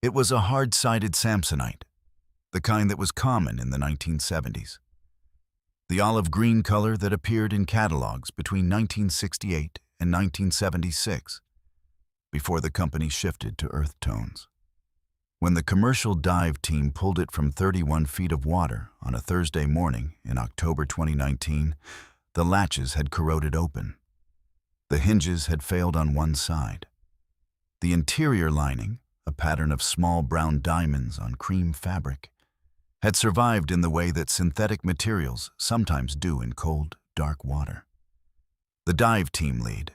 It was a hard-sided Samsonite, the kind that was common in the 1970s. The olive-green color that appeared in catalogs between 1968 and 1976, before the company shifted to earth tones. When the commercial dive team pulled it from 31 feet of water on a Thursday morning in October 2019, the latches had corroded open. The hinges had failed on one side. The interior lining, a pattern of small brown diamonds on cream fabric, had survived in the way that synthetic materials sometimes do in cold, dark water. The dive team lead,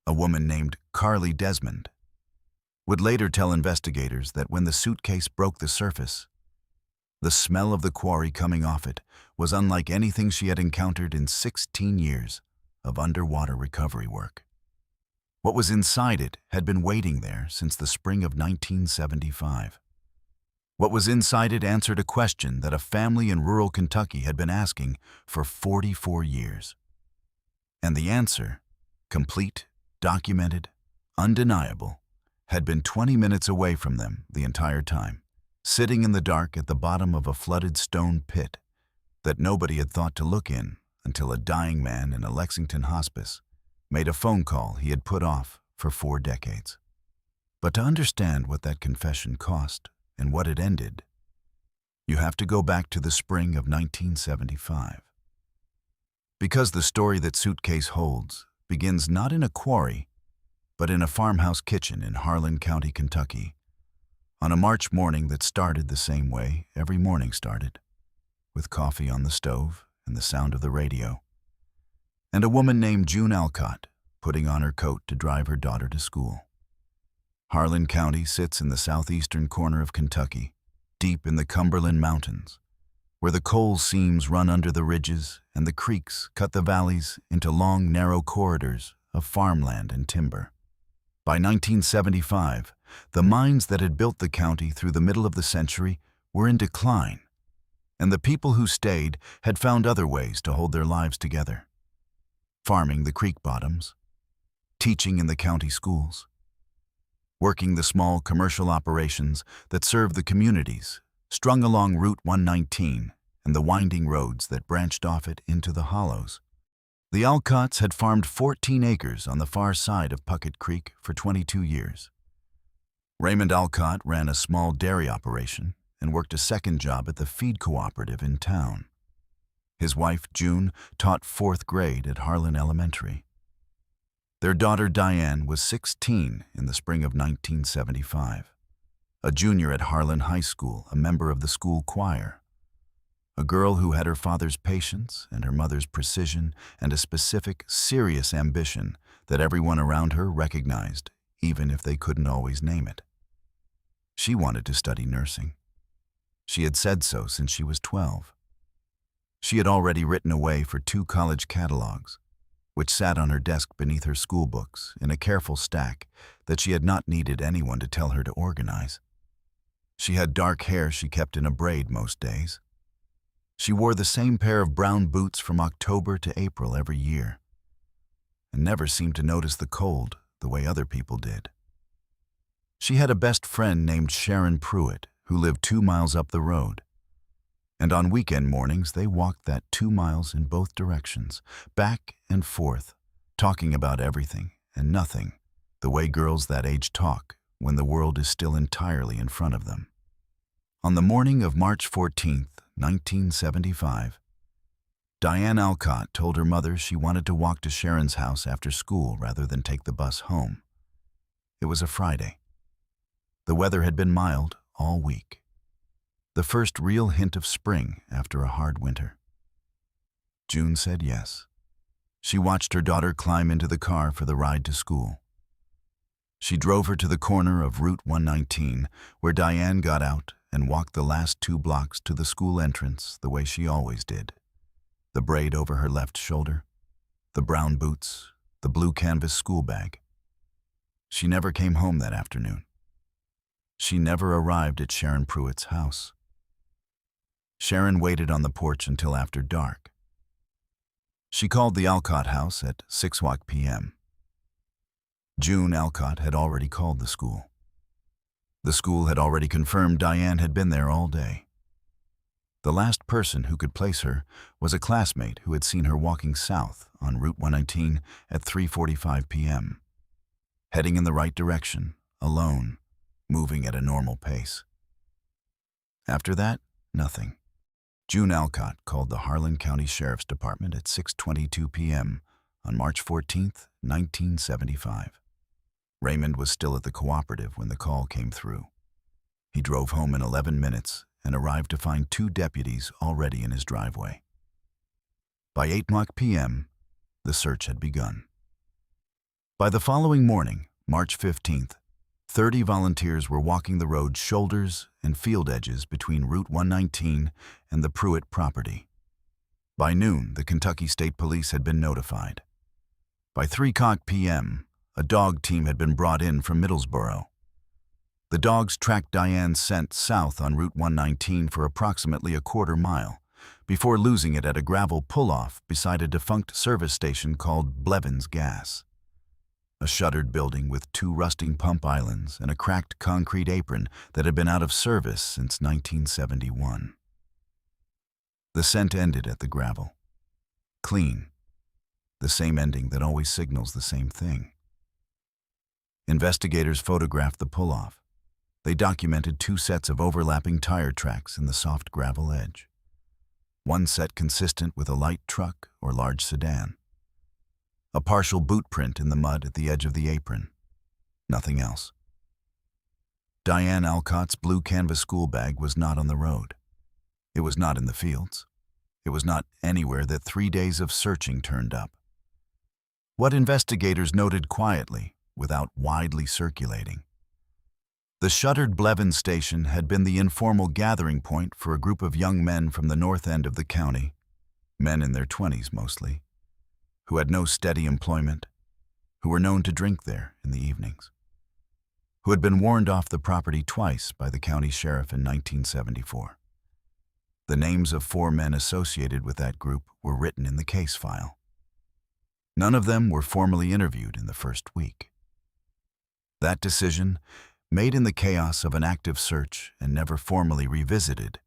a woman named Carly Desmond, would later tell investigators that when the suitcase broke the surface, the smell of the quarry coming off it was unlike anything she had encountered in 16 years of underwater recovery work. What was inside it had been waiting there since the spring of 1975. What was inside it answered a question that a family in rural Kentucky had been asking for 44 years. And the answer, complete, documented, undeniable, had been 20 minutes away from them the entire time, sitting in the dark at the bottom of a flooded stone pit that nobody had thought to look in until a dying man in a Lexington hospice made a phone call he had put off for 4 decades. But to understand what that confession cost and what it ended, you have to go back to the spring of 1975. Because the story that Suitcase holds begins not in a quarry, but in a farmhouse kitchen in Harlan County, Kentucky, on a March morning that started the same way every morning started, with coffee on the stove and the sound of the radio, and a woman named June Alcott putting on her coat to drive her daughter to school. Harlan County sits in the southeastern corner of Kentucky, deep in the Cumberland Mountains, where the coal seams run under the ridges and the creeks cut the valleys into long, narrow corridors of farmland and timber. By 1975, the mines that had built the county through the middle of the century were in decline, and the people who stayed had found other ways to hold their lives together. Farming the creek bottoms, teaching in the county schools, working the small commercial operations that served the communities strung along Route 119 and the winding roads that branched off it into the hollows. The Alcotts had farmed 14 acres on the far side of Puckett Creek for 22 years. Raymond Alcott ran a small dairy operation and worked a second job at the feed cooperative in town. His wife, June, taught 4th grade at Harlan Elementary. Their daughter, Diane, was 16 in the spring of 1975, a junior at Harlan High School, a member of the school choir. A girl who had her father's patience and her mother's precision and a specific, serious ambition that everyone around her recognized, even if they couldn't always name it. She wanted to study nursing. She had said so since she was 12. She had already written away for 2 college catalogs, which sat on her desk beneath her school books in a careful stack that she had not needed anyone to tell her to organize. She had dark hair she kept in a braid most days. She wore the same pair of brown boots from October to April every year, and never seemed to notice the cold the way other people did. She had a best friend named Sharon Pruitt, who lived 2 miles up the road, and on weekend mornings they walked that 2 miles in both directions, back and forth, talking about everything and nothing, the way girls that age talk when the world is still entirely in front of them. On the morning of March 14th, 1975, Diane Alcott told her mother she wanted to walk to Sharon's house after school rather than take the bus home. It was a Friday. The weather had been mild all week, the first real hint of spring after a hard winter. June said yes. She watched her daughter climb into the car for the ride to school. She drove her to the corner of Route 119, where Diane got out and walked the last 2 blocks to the school entrance the way she always did. The braid over her left shoulder, the brown boots, the blue canvas school bag. She never came home that afternoon. She never arrived at Sharon Pruitt's house. Sharon waited on the porch until after dark. She called the Alcott house at 6 p.m. June Alcott had already called the school. The school had already confirmed Diane had been there all day. The last person who could place her was a classmate who had seen her walking south on Route 119 at 3:45 p.m., heading in the right direction, alone, moving at a normal pace. After that, nothing. June Alcott called the Harlan County Sheriff's Department at 6:22 p.m. on March 14, 1975. Raymond was still at the cooperative when the call came through. He drove home in 11 minutes and arrived to find 2 deputies already in his driveway. By 8:00 p.m., the search had begun. By the following morning, March 15th, 30 volunteers were walking the road's shoulders and field edges between Route 119 and the Pruitt property. By noon, the Kentucky State Police had been notified. By 3:00 p.m., a dog team had been brought in from Middlesboro. The dogs tracked Diane's scent south on Route 119 for approximately a quarter mile, before losing it at a gravel pull-off beside a defunct service station called Blevins Gas. A shuttered building with 2 rusting pump islands and a cracked concrete apron that had been out of service since 1971. The scent ended at the gravel. Clean. The same ending that always signals the same thing. Investigators photographed the pull-off. They documented 2 sets of overlapping tire tracks in the soft gravel edge. One set consistent with a light truck or large sedan. A partial boot print in the mud at the edge of the apron. Nothing else. Diane Alcott's blue canvas school bag was not on the road. It was not in the fields. It was not anywhere that 3 days of searching turned up. What investigators noted quietly, without widely circulating. The shuttered Blevins station had been the informal gathering point for a group of young men from the north end of the county, men in their 20s mostly, who had no steady employment, who were known to drink there in the evenings, who had been warned off the property twice by the county sheriff in 1974. The names of 4 men associated with that group were written in the case file. None of them were formally interviewed in the first week. That decision, made in the chaos of an active search and never formally revisited,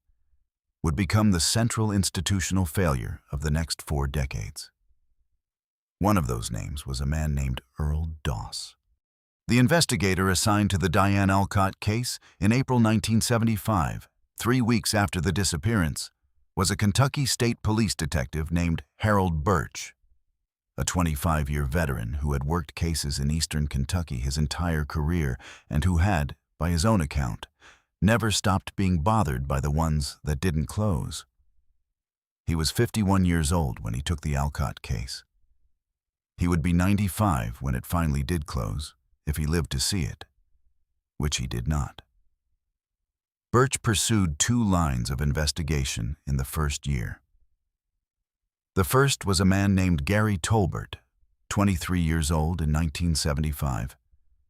would become the central institutional failure of the next 4 decades. One of those names was a man named Earl Doss. The investigator assigned to the Diane Alcott case in April 1975, 3 weeks after the disappearance, was a Kentucky State Police detective named Harold Birch, a 25-year veteran who had worked cases in eastern Kentucky his entire career and who had, by his own account, never stopped being bothered by the ones that didn't close. He was 51 years old when he took the Alcott case. He would be 95 when it finally did close, if he lived to see it, which he did not. Birch pursued 2 lines of investigation in the first year. The first was a man named Gary Tolbert, 23 years old in 1975,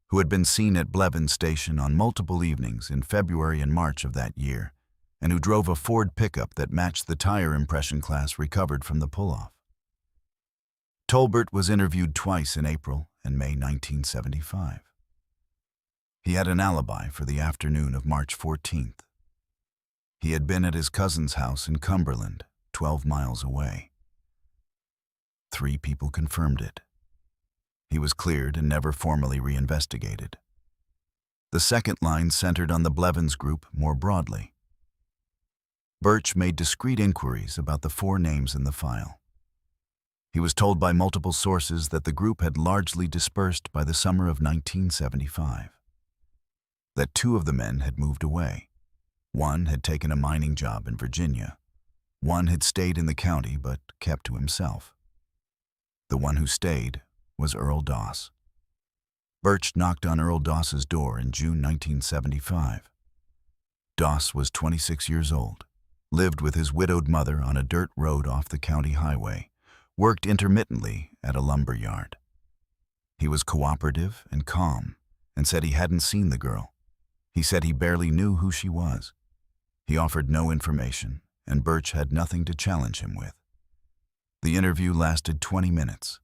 who had been seen at Blevins Station on multiple evenings in February and March of that year, and who drove a Ford pickup that matched the tire impression class recovered from the pull-off. Tolbert was interviewed twice in April and May 1975. He had an alibi for the afternoon of March 14th. He had been at his cousin's house in Cumberland, 12 miles away. 3 people confirmed it. He was cleared and never formally reinvestigated. The second line centered on the Blevins group more broadly. Birch made discreet inquiries about the 4 names in the file. He was told by multiple sources that the group had largely dispersed by the summer of 1975. That 2 of the men had moved away. One had taken a mining job in Virginia. One had stayed in the county but kept to himself. The one who stayed was Earl Doss. Birch knocked on Earl Doss's door in June 1975. Doss was 26 years old, lived with his widowed mother on a dirt road off the county highway, worked intermittently at a lumber yard. He was cooperative and calm and said he hadn't seen the girl. He said he barely knew who she was. He offered no information, and Birch had nothing to challenge him with. The interview lasted 20 minutes.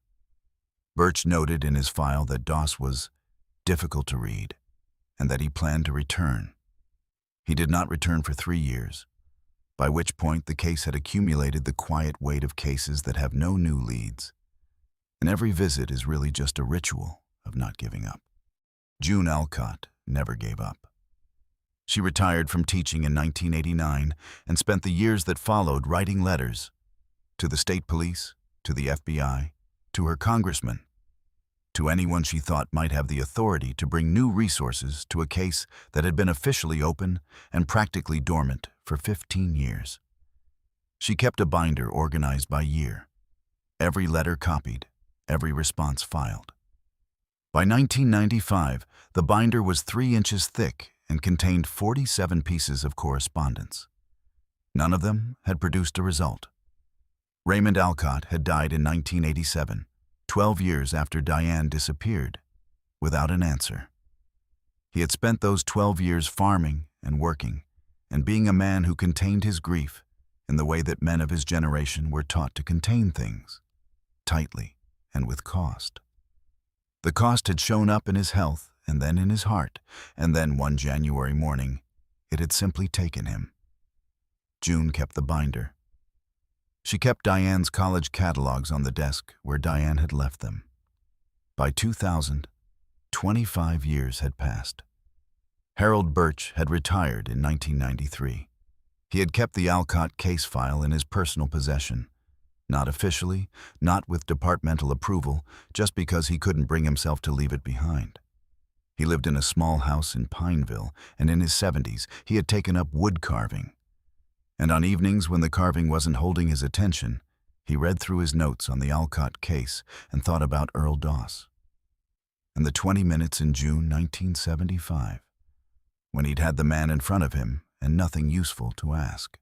Birch noted in his file that Doss was difficult to read, and that he planned to return. He did not return for 3 years, by which point the case had accumulated the quiet weight of cases that have no new leads, and every visit is really just a ritual of not giving up. June Alcott never gave up. She retired from teaching in 1989 and spent the years that followed writing letters to the state police, to the FBI, to her congressman, to anyone she thought might have the authority to bring new resources to a case that had been officially open and practically dormant for 15 years. She kept a binder organized by year, every letter copied, every response filed. By 1995, the binder was 3 inches thick and contained 47 pieces of correspondence. None of them had produced a result. Raymond Alcott had died in 1987, 12 years after Diane disappeared, without an answer. He had spent those 12 years farming and working, and being a man who contained his grief in the way that men of his generation were taught to contain things, tightly and with cost. The cost had shown up in his health and then in his heart, and then one January morning, it had simply taken him. June kept the binder. She kept Diane's college catalogs on the desk where Diane had left them. By 2000, 25 years had passed. Harold Birch had retired in 1993. He had kept the Alcott case file in his personal possession, not officially, not with departmental approval, just because he couldn't bring himself to leave it behind. He lived in a small house in Pineville, and in his 70s, he had taken up wood carving. And on evenings when the carving wasn't holding his attention, he read through his notes on the Alcott case and thought about Earl Doss. And the 20 minutes in June 1975, when he'd had the man in front of him and nothing useful to ask.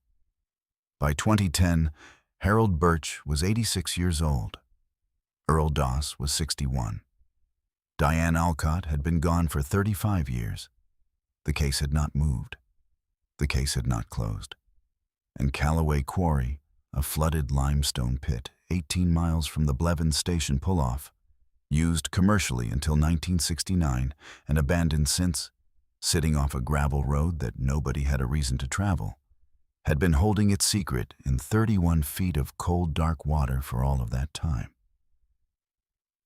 By 2010, Harold Birch was 86 years old. Earl Doss was 61. Diane Alcott had been gone for 35 years. The case had not moved. The case had not closed. And Callaway Quarry, a flooded limestone pit 18 miles from the Blevins Station pull-off, used commercially until 1969 and abandoned since, sitting off a gravel road that nobody had a reason to travel, had been holding its secret in 31 feet of cold, dark water for all of that time.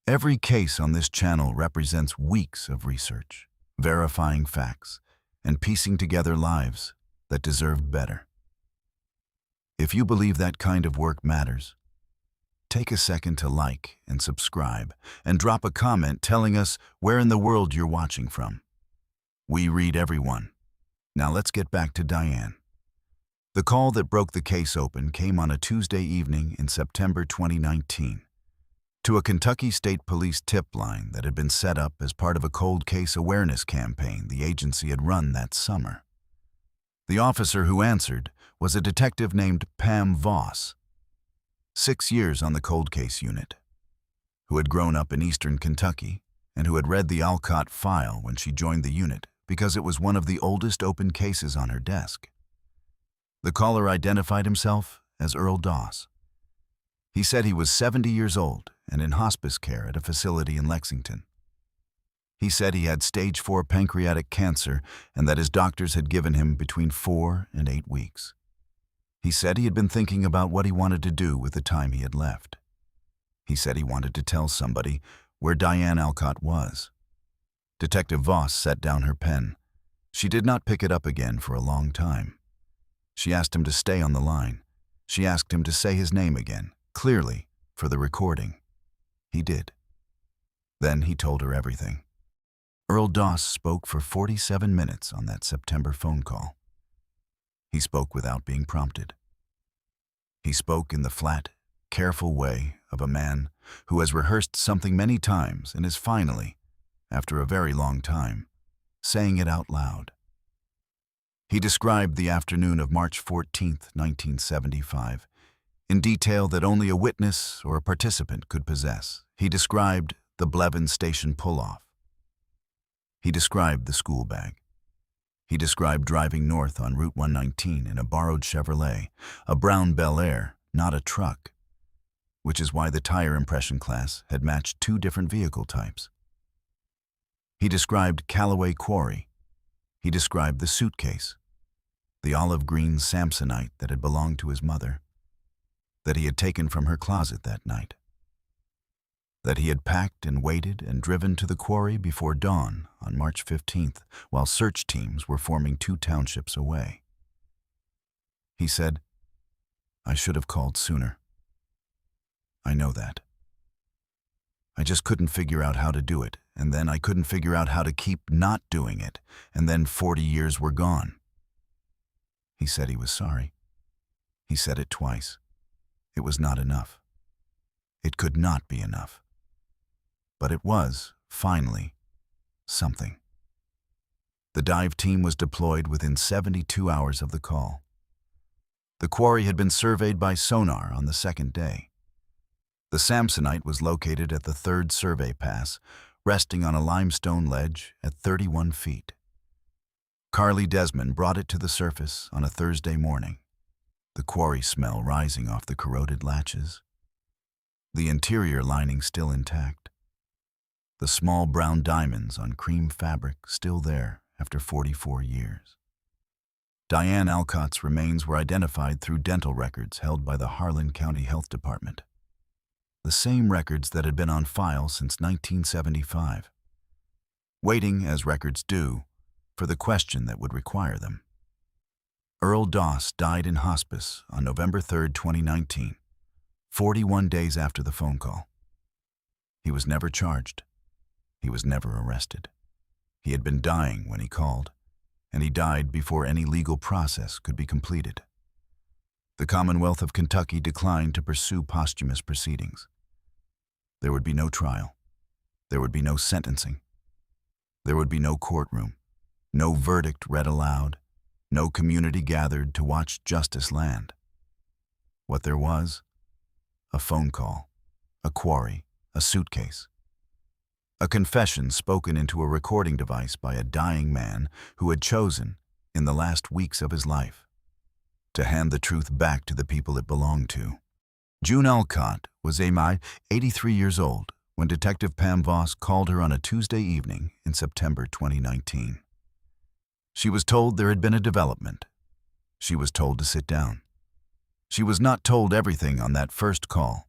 Every case on this channel represents weeks of research, verifying facts, and piecing together lives that deserved better. If you believe that kind of work matters, take a second to like and subscribe, and drop a comment telling us where in the world you're watching from. We read everyone. Now let's get back to Diane. The call that broke the case open came on a Tuesday evening in September 2019. To a Kentucky State Police tip line that had been set up as part of a cold case awareness campaign the agency had run that summer. The officer who answered was a detective named Pam Voss, 6 years on the cold case unit, who had grown up in eastern Kentucky and who had read the Alcott file when she joined the unit because it was one of the oldest open cases on her desk. The caller identified himself as Earl Doss. He said he was 70 years old and in hospice care at a facility in Lexington. He said he had stage 4 pancreatic cancer and that his doctors had given him between 4 and 8 weeks. He said he had been thinking about what he wanted to do with the time he had left. He said he wanted to tell somebody where Diane Alcott was. Detective Voss set down her pen. She did not pick it up again for a long time. She asked him to stay on the line. She asked him to say his name again, clearly, for the recording. He did. Then he told her everything. Earl Doss spoke for 47 minutes on that September phone call. He spoke without being prompted. He spoke in the flat, careful way of a man who has rehearsed something many times and is finally, after a very long time, saying it out loud. He described the afternoon of March 14, 1975, in detail that only a witness or a participant could possess. He described the Blevins Station pull-off. He described the school bag. He described driving north on Route 119 in a borrowed Chevrolet, a brown Bel Air, not a truck, which is why the tire impression class had matched 2 different vehicle types. He described Callaway Quarry, He described the suitcase, the olive green Samsonite that had belonged to his mother, that he had taken from her closet that night, that he had packed and waited and driven to the quarry before dawn on March 15th, while search teams were forming 2 townships away. He said, "I should have called sooner. I know that. I just couldn't figure out how to do it, and then I couldn't figure out how to keep not doing it, and then 40 years were gone." He said he was sorry. He said it twice. It was not enough. It could not be enough. But it was, finally, something. The dive team was deployed within 72 hours of the call. The quarry had been surveyed by sonar on the 2nd day. The Samsonite was located at the 3rd survey pass, resting on a limestone ledge at 31 feet. Carly Desmond brought it to the surface on a Thursday morning, the quarry smell rising off the corroded latches, the interior lining still intact, the small brown diamonds on cream fabric still there after 44 years. Diane Alcott's remains were identified through dental records held by the Harlan County Health Department, the same records that had been on file since 1975, waiting, as records do, for the question that would require them. Earl Doss died in hospice on November 3, 2019, 41 days after the phone call. He was never charged. He was never arrested. He had been dying when he called, and he died before any legal process could be completed. The Commonwealth of Kentucky declined to pursue posthumous proceedings. There would be no trial. There would be no sentencing. There would be no courtroom, no verdict read aloud, no community gathered to watch justice land. What there was: a phone call, a quarry, a suitcase. A confession spoken into a recording device by a dying man who had chosen, in the last weeks of his life, to hand the truth back to the people it belonged to. June Alcott was 83 years old when Detective Pam Voss called her on a Tuesday evening in September 2019. She was told there had been a development. She was told to sit down. She was not told everything on that first call.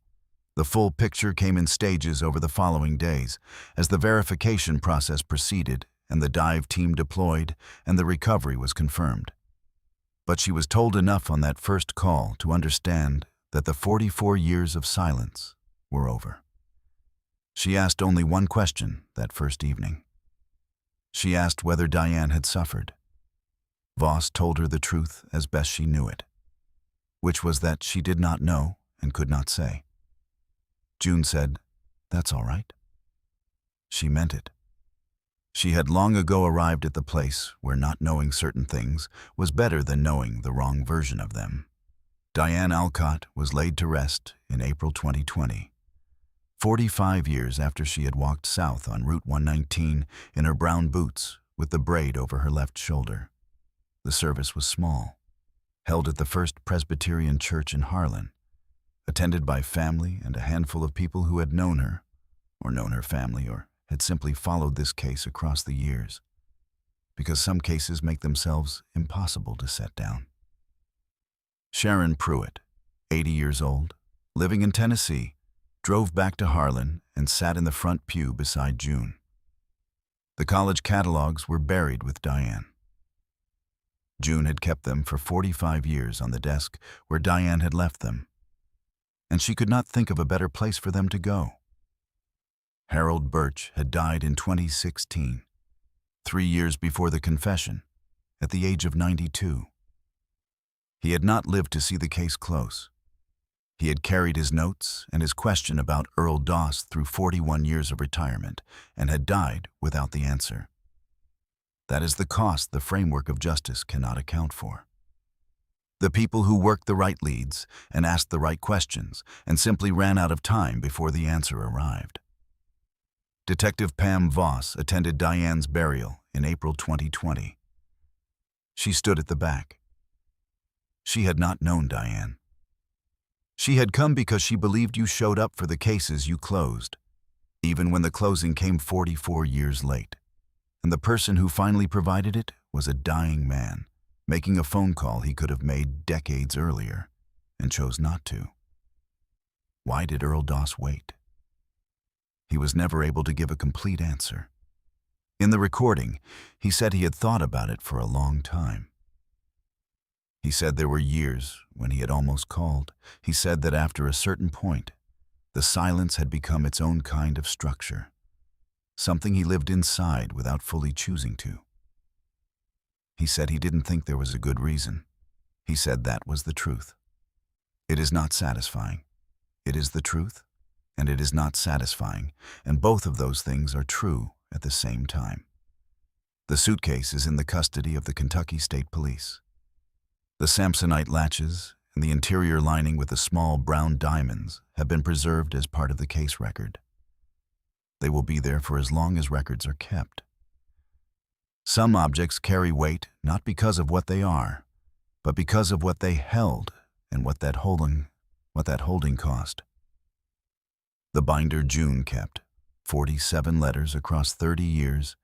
The full picture came in stages over the following days as the verification process proceeded and the dive team deployed and the recovery was confirmed. But she was told enough on that first call to understand that the 44 years of silence were over. She asked only one question that first evening. She asked whether Diane had suffered. Voss told her the truth as best she knew it, which was that she did not know and could not say. June said, "That's all right." She meant it. She had long ago arrived at the place where not knowing certain things was better than knowing the wrong version of them. Diane Alcott was laid to rest in April 2020, 45 years after she had walked south on Route 119 in her brown boots with the braid over her left shoulder. The service was small, held at the First Presbyterian Church in Harlan, attended by family and a handful of people who had known her, or known her family, or had simply followed this case across the years, because some cases make themselves impossible to set down. Sharon Pruitt, 80 years old, living in Tennessee, drove back to Harlan and sat in the front pew beside June. The college catalogs were buried with Diane. June had kept them for 45 years on the desk where Diane had left them, and she could not think of a better place for them to go. Harold Birch had died in 2016, 3 years before the confession, at the age of 92. He had not lived to see the case close. He had carried his notes and his question about Earl Doss through 41 years of retirement and had died without the answer. That is the cost the framework of justice cannot account for. The people who worked the right leads and asked the right questions and simply ran out of time before the answer arrived. Detective Pam Voss attended Diane's burial in April 2020. She stood at the back. She had not known Diane. She had come because she believed you showed up for the cases you closed, even when the closing came 44 years late, and the person who finally provided it was a dying man, making a phone call he could have made decades earlier, and chose not to. Why did Earl Doss wait? He was never able to give a complete answer. In the recording, he said he had thought about it for a long time. He said there were years when he had almost called. He said that after a certain point, the silence had become its own kind of structure, something he lived inside without fully choosing to. He said he didn't think there was a good reason. He said that was the truth. It is not satisfying. It is the truth, and it is not satisfying, and both of those things are true at the same time. The suitcase is in the custody of the Kentucky State Police. The Samsonite latches and the interior lining with the small brown diamonds have been preserved as part of the case record. They will be there for as long as records are kept. Some objects carry weight not because of what they are, but because of what they held and what that holding cost. The binder June kept, 47 letters across 30 years,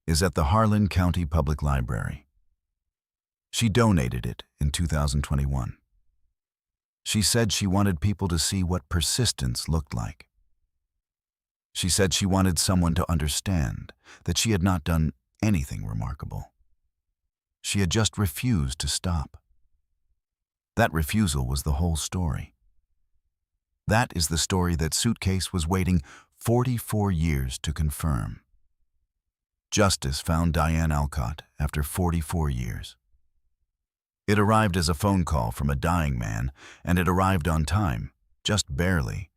is at the Harlan County Public Library. She donated it in 2021. She said she wanted people to see what persistence looked like. She said she wanted someone to understand that she had not done anything remarkable. She had just refused to stop. That refusal was the whole story. That is the story that Suitcase was waiting 44 years to confirm. Justice found Diane Alcott after 44 years. It arrived as a phone call from a dying man, and it arrived on time, just barely,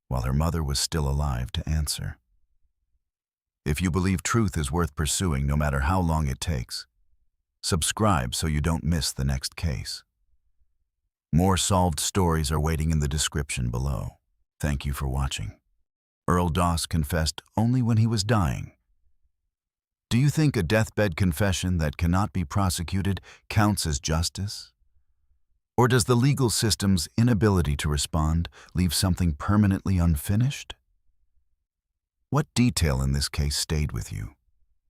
while her mother was still alive to answer. If you believe truth is worth pursuing no matter how long it takes, subscribe so you don't miss the next case. More solved stories are waiting in the description below. Thank you for watching. Earl Doss confessed only when he was dying. Do you think a deathbed confession that cannot be prosecuted counts as justice? Or does the legal system's inability to respond leave something permanently unfinished? What detail in this case stayed with you?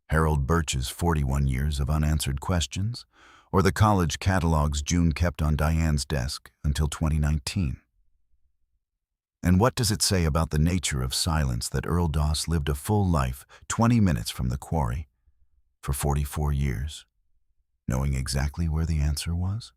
Harold Birch's 41 years of unanswered questions, or the college catalogs June kept on Diane's desk until 2019? And what does it say about the nature of silence that Earl Doss lived a full life 20 minutes from the quarry for 44 years, knowing exactly where the answer was?